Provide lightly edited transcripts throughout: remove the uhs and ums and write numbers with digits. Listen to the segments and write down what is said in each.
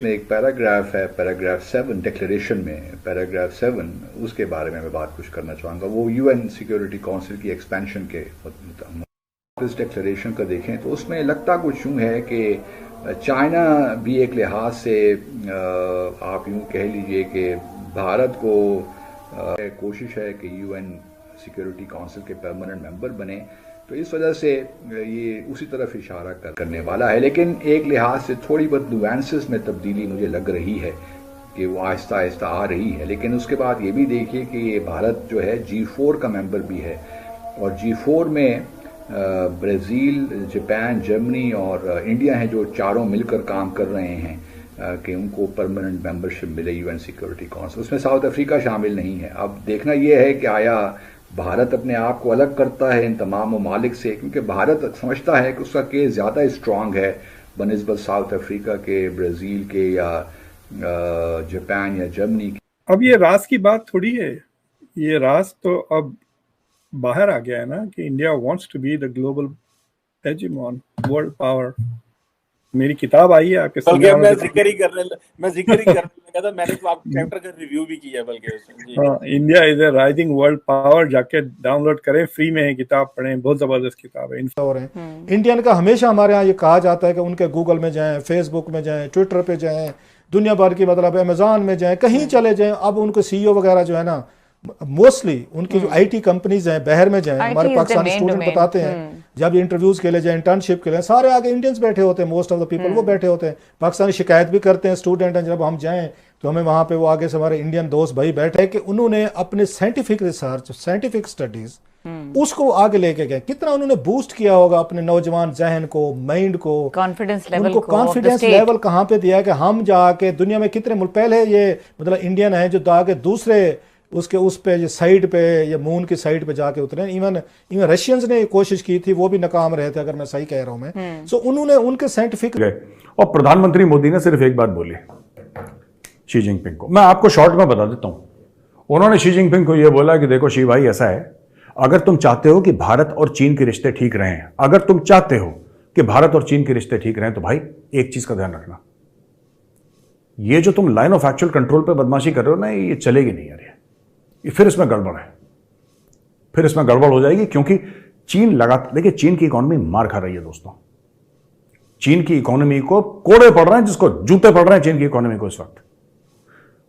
में एक पैराग्राफ है, पैराग्राफ 7 डिक्लेरेशन में, पैराग्राफ 7 उसके बारे में मैं बात कुछ करना चाहूँगा। वो यूएन सिक्योरिटी काउंसिल की एक्सपेंशन के इस डिक्लेरेशन का देखें तो उसमें लगता कुछ यूँ है कि चाइना भी एक लिहाज से आप यूँ कह लीजिए कि भारत को कोशिश है कि यूएन सिक्योरिटी काउंसिल के परमानेंट मेंबर बने, तो इस वजह से ये उसी तरफ इशारा करने वाला है। लेकिन एक लिहाज से थोड़ी बहुत नुआंसेस में तब्दीली मुझे लग रही है कि वो आहिस्ता आहिस्ता आ रही है। लेकिन उसके बाद ये भी देखिए कि ये भारत जो है G4 का मेंबर भी है, और G4 में ब्राज़ील, जापान, जर्मनी और इंडिया हैं जो चारों मिलकर काम कर रहे हैं कि उनको परमानेंट मेंबरशिप मिले यूएन सिक्योरिटी काउंसिल। उसमें साउथ अफ्रीका शामिल नहीं है। अब देखना यह है कि आया भारत अपने आप को अलग करता है इन तमाम ममालिक से, क्योंकि भारत समझता है कि उसका केस ज़्यादा स्ट्रांग है बनिस्बत साउथ अफ्रीका के, ब्राज़ील के या जापान या जर्मनी के। अब ये राज की बात थोड़ी है, ये राज तो अब बाहर आ गया है ना कि India wants to be the global hegemon, world power. मेरी किताब आई है आपके सामने, मैं जिक्र ही करने लगा था। मैंने तो आपके चैप्टर का रिव्यू भी किया बल्कि उसमें। हाँ, India is a rising world power, जाके डाउनलोड करें, फ्री में है किताब, पढ़ें, बहुत जबरदस्त किताब है। इंडियन का हमेशा हमारे यहाँ ये कहा जाता है कि उनके गूगल में जाएं, फेसबुक में जाएं, ट्विटर पे जाएं, दुनिया भर की मतलब अमेज़न में जाएं, कहीं चले जाएं। अब उनके सीईओ वगैरह जो है ना, मोस्टली उनकी जो आईटी कंपनीज हैं बाहर में जाएं, हमारे पाकिस्तानी स्टूडेंट बताते हैं जब इंटरव्यूज के लिए जाए, इंटर्नशिप के लिए, सारे आगे इंडियंस बैठे होते हैं, मोस्ट ऑफ द पीपल वो बैठे होते हैं। पाकिस्तानी शिकायत भी करते हैं स्टूडेंट हैं, जब हम जाएं तो हमें वहाँ पे वो आगे से हमारे इंडियन दोस्त भाई बैठे कि उन्होंने अपने साइंटिफिक रिसर्च, साइंटिफिक स्टडीज उसको आगे लेके गए। कितना उन्होंने बूस्ट किया होगा अपने नौजवान जहन को, माइंड को, कॉन्फिडेंस लेवल, उनको कॉन्फिडेंस लेवल कहाँ पे दिया है कि हम जाके दुनिया में कितने मुल्क, पहले ये मतलब इंडियन है जो जाके दूसरे उसके उस पे साइड पे या मून की साइड पे जाके उतरे। इवन रशियंस ने कोशिश की थी, वो भी नाकाम रहे थे, अगर मैं सही कह रहा हूं मैं। सो उन्होंने उनके साइंटिफिक गए। और प्रधानमंत्री मोदी ने सिर्फ एक बात बोली शी जिनपिंग को, मैं आपको शॉर्ट में बता देता हूं। उन्होंने शी जिनपिंग को यह बोला कि देखो शी भाई, ऐसा है, अगर तुम चाहते हो कि भारत और चीन के रिश्ते ठीक रहें, अगर तुम चाहते हो कि भारत और चीन के रिश्ते ठीक रहें, तो भाई एक चीज का ध्यान रखना, ये जो तुम लाइन ऑफ एक्चुअल कंट्रोल पे बदमाशी कर रहे हो ना, ये चलेगी नहीं यार, ये फिर इसमें गड़बड़ है, फिर इसमें गड़बड़ हो जाएगी। क्योंकि चीन लगातार, देखिए चीन की इकोनॉमी मार खा रही है दोस्तों। चीन की इकोनॉमी को कोड़े पड़ रहे हैं, जिसको जूते पड़ रहे हैं चीन की इकोनॉमी को इस वक्त,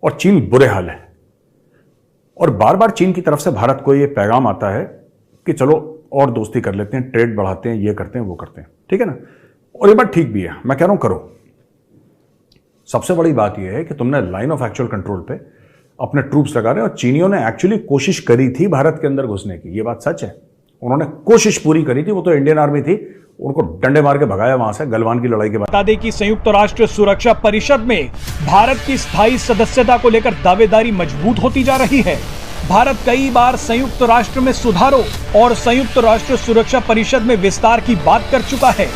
और चीन बुरे हाल है। और बार बार चीन की तरफ से भारत को यह पैगाम आता है कि चलो और दोस्ती कर लेते हैं, ट्रेड बढ़ाते हैं, ये करते हैं, वो करते हैं, ठीक है ना। और ये बात ठीक भी है, मैं कह रहा हूं करो। सबसे बड़ी बात यह है कि तुमने लाइन ऑफ एक्चुअल कंट्रोल पे अपने ट्रूप्स लगा रहे हैं, और चीनियों ने एक्चुअली कोशिश करी थी भारत के अंदर घुसने की, ये बात सच है। उन्होंने कोशिश पूरी करी थी, वो तो इंडियन आर्मी थी, उनको डंडे मार के भगाया वहां से गलवान की लड़ाई के बाद। बता दें कि संयुक्त राष्ट्र सुरक्षा परिषद में भारत की स्थायी सदस्यता को लेकर दावेदारी मजबूत होती जा रही है। भारत कई बार संयुक्त राष्ट्र में सुधारों और संयुक्त राष्ट्र सुरक्षा परिषद में विस्तार की बात कर चुका है।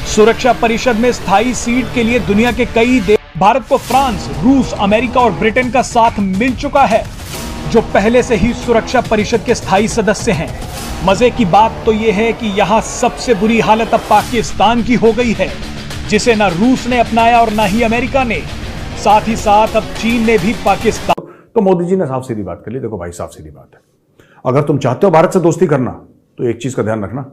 सुरक्षा परिषद में स्थायी सीट के लिए दुनिया के कई देश भारत को फ्रांस, रूस, अमेरिका और ब्रिटेन का साथ मिल चुका है, जो पहले से ही सुरक्षा परिषद के स्थायी सदस्य हैं। मजे की बात तो यह है कि यहां सबसे बुरी हालत अब पाकिस्तान की हो गई है, जिसे ना रूस ने अपनाया और ना ही अमेरिका ने। साथ ही साथ अब चीन ने भी पाकिस्तान। तो मोदी जी ने साफ सीधी बात कर ली, देखो भाई साफ सीधी बात है, अगर तुम चाहते हो भारत से दोस्ती करना तो एक चीज का ध्यान रखना,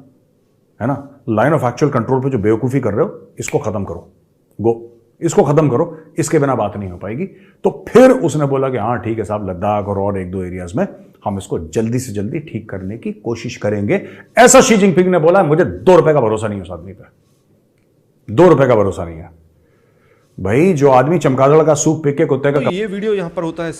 है ना, लाइन ऑफ एक्चुअल कंट्रोल पे जो बेवकूफी कर रहे हो इसको खत्म करो, गो, इसको खत्म करो, इसके बिना बात नहीं हो पाएगी। तो फिर उसने बोला कि हाँ ठीक है साहब, लद्दाख और एक दो एरियाज में हम इसको जल्दी से जल्दी ठीक करने की कोशिश करेंगे, ऐसा शी जिनपिंग ने बोला। मुझे 2 रुपए का भरोसा नहीं है उस आदमी पे, 2 रुपए का भरोसा नहीं है भाई। जो आदमी चमगादड़ का सूप पी के कुत्ते का। ये वीडियो यहां पर होता है